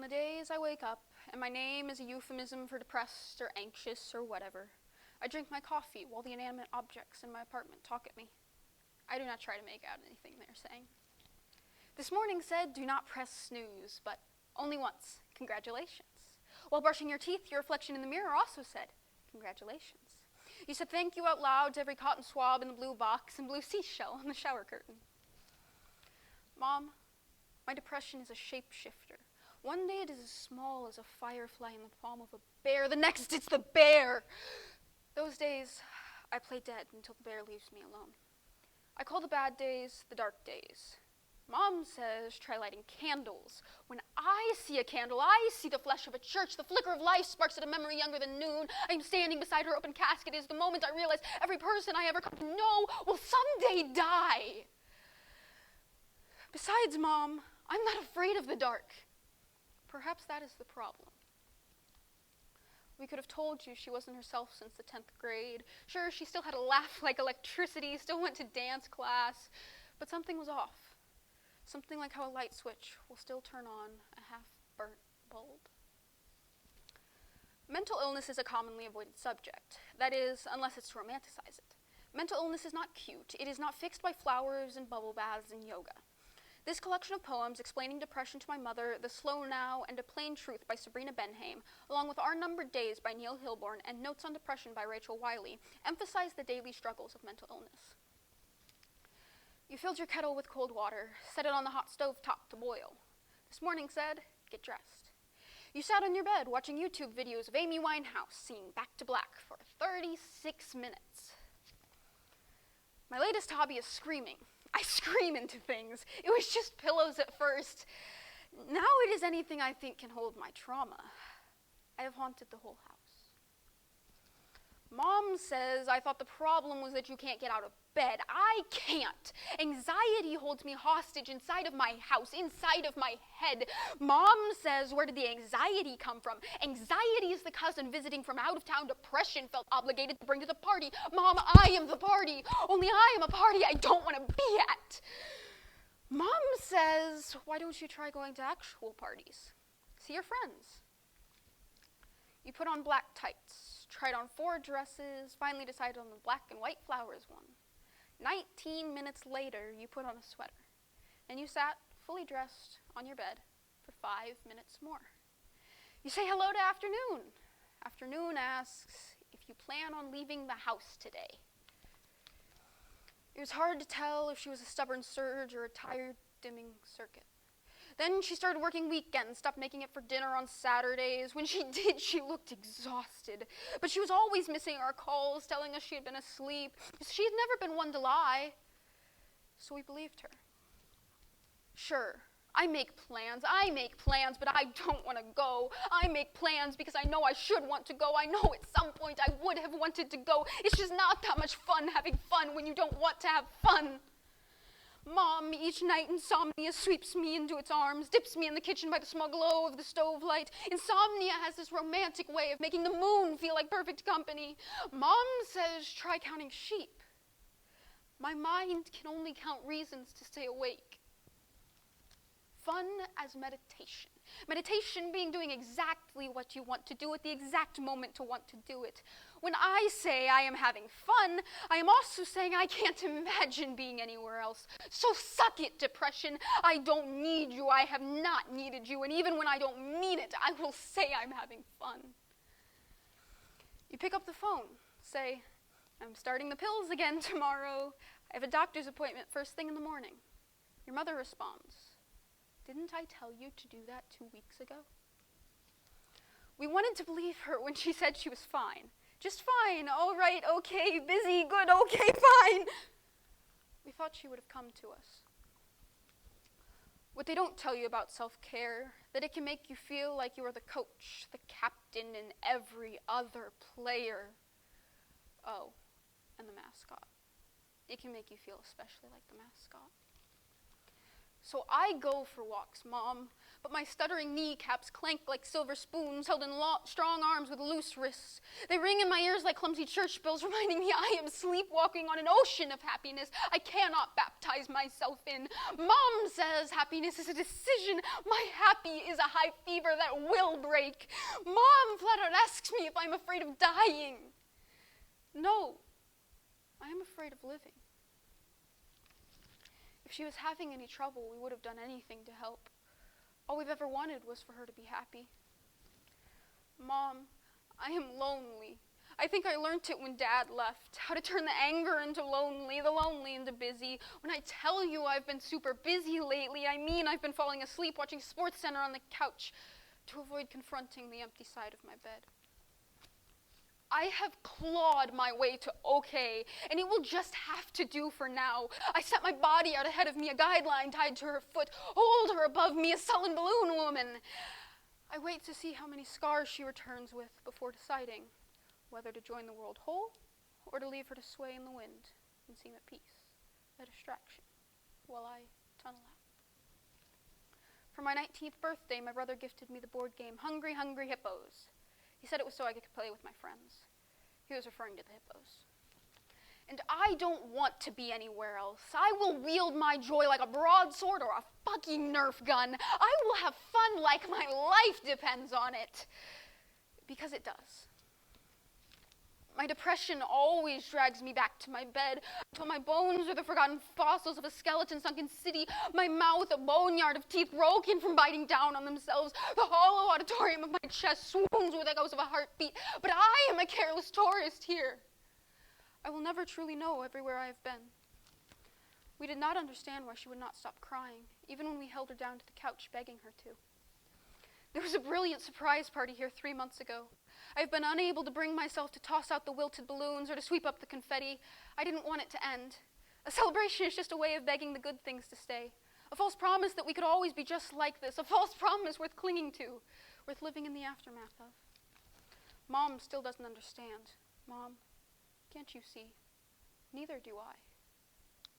the days I wake up, and my name is a euphemism for depressed or anxious or whatever, I drink my coffee while the inanimate objects in my apartment talk at me. I do not try to make out anything they're saying. This morning said, do not press snooze, but only once. Congratulations. While brushing your teeth, your reflection in the mirror also said, congratulations. You said thank you out loud to every cotton swab in the blue box and blue seashell on the shower curtain. Mom, my depression is a shapeshifter. One day it is as small as a firefly in the palm of a bear. The next it's the bear. Those days, I play dead until the bear leaves me alone. I call the bad days the dark days. Mom says try lighting candles. When I see a candle, I see the flesh of a church. The flicker of life sparks at a memory younger than noon. I am standing beside her open casket. It is the moment I realize every person I ever come to know will someday die. Besides, Mom, I'm not afraid of the dark. Perhaps that is the problem. We could have told you she wasn't herself since the 10th grade. Sure, she still had a laugh like electricity, still went to dance class, but something was off. Something like how a light switch will still turn on a half-burnt bulb. Mental illness is a commonly avoided subject. That is, unless it's to romanticize it. Mental illness is not cute. It is not fixed by flowers and bubble baths and yoga. This collection of poems explaining depression to my mother, The Slow Now, and A Plain Truth by Sabrina Benhaim, along with Our Numbered Days by Neil Hilborn and Notes on Depression by Rachel Wiley, emphasize the daily struggles of mental illness. You filled your kettle with cold water, set it on the hot stove top to boil. This morning said, get dressed. You sat on your bed watching YouTube videos of Amy Winehouse singing Back to Black for 36 minutes. My latest hobby is screaming. I scream into things. It was just pillows at first. Now it is anything I think can hold my trauma. I have haunted the whole house. Mom says I thought the problem was that you can't get out of bed. I can't. Anxiety holds me hostage inside of my house, inside of my head. Mom says, where did the anxiety come from? Anxiety is the cousin visiting from out of town. Depression felt obligated to bring to the party. Mom, I am the party. Only I am a party I don't want to be at. Mom says, why don't you try going to actual parties? See your friends. You put on black tights, tried on 4 dresses, finally decided on the black and white flowers one. 19 minutes later, you put on a sweater, and you sat fully dressed on your bed for 5 minutes more. You say hello to Afternoon. Afternoon asks if you plan on leaving the house today. It was hard to tell if she was a stubborn surge or a tired, dimming circuit. Then she started working weekends, stopped making it for dinner on Saturdays. When she did, she looked exhausted. But she was always missing our calls, telling us she had been asleep. She had never been one to lie. So we believed her. Sure, I make plans, but I don't want to go. I make plans because I know I should want to go. I know at some point I would have wanted to go. It's just not that much fun having fun when you don't want to have fun. Mom, each night insomnia sweeps me into its arms, dips me in the kitchen by the small glow of the stove light. Insomnia has this romantic way of making the moon feel like perfect company. Mom says try counting sheep. My mind can only count reasons to stay awake. Fun as meditation. Meditation being doing exactly what you want to do at the exact moment to want to do it. When I say I am having fun, I am also saying I can't imagine being anywhere else. So suck it, depression. I don't need you. I have not needed you. And even when I don't mean it, I will say I'm having fun. You pick up the phone, say, I'm starting the pills again tomorrow. I have a doctor's appointment first thing in the morning. Your mother responds, didn't I tell you to do that 2 weeks ago? We wanted to believe her when she said she was fine. Just fine, all right, okay, busy, good, okay, fine. We thought she would have come to us. What they don't tell you about self-care, that it can make you feel like you are the coach, the captain, and every other player. Oh, and the mascot. It can make you feel especially like the mascot. So I go for walks, Mom, but my stuttering kneecaps clank like silver spoons held in strong arms with loose wrists. They ring in my ears like clumsy church bells, reminding me I am sleepwalking on an ocean of happiness I cannot baptize myself in. Mom says happiness is a decision. My happy is a high fever that will break. Mom flat out asks me if I'm afraid of dying. No, I am afraid of living. If she was having any trouble, we would have done anything to help. All we've ever wanted was for her to be happy. Mom, I am lonely. I think I learned it when Dad left, how to turn the anger into lonely, the lonely into busy. When I tell you I've been super busy lately, I mean I've been falling asleep watching SportsCenter on the couch to avoid confronting the empty side of my bed. I have clawed my way to okay, and it will just have to do for now. I set my body out ahead of me, a guideline tied to her foot, hold her above me, a sullen balloon woman. I wait to see how many scars she returns with before deciding whether to join the world whole or to leave her to sway in the wind and seem at peace, a distraction, while I tunnel out. For my 19th birthday, my brother gifted me the board game Hungry Hungry Hippos. He said it was so I could play with my friends. He was referring to the hippos. And I don't want to be anywhere else. I will wield my joy like a broadsword or a fucking Nerf gun. I will have fun like my life depends on it. Because it does. My depression always drags me back to my bed, until my bones are the forgotten fossils of a skeleton-sunken city, my mouth a boneyard of teeth broken from biting down on themselves. The hollow auditorium of my chest swoons with echoes of a heartbeat, but I am a careless tourist here. I will never truly know everywhere I have been. We did not understand why she would not stop crying, even when we held her down to the couch begging her to. There was a brilliant surprise party here 3 months ago. I've been unable to bring myself to toss out the wilted balloons or to sweep up the confetti. I didn't want it to end. A celebration is just a way of begging the good things to stay. A false promise that we could always be just like this. A false promise worth clinging to, worth living in the aftermath of. Mom still doesn't understand. Mom, can't you see? Neither do I.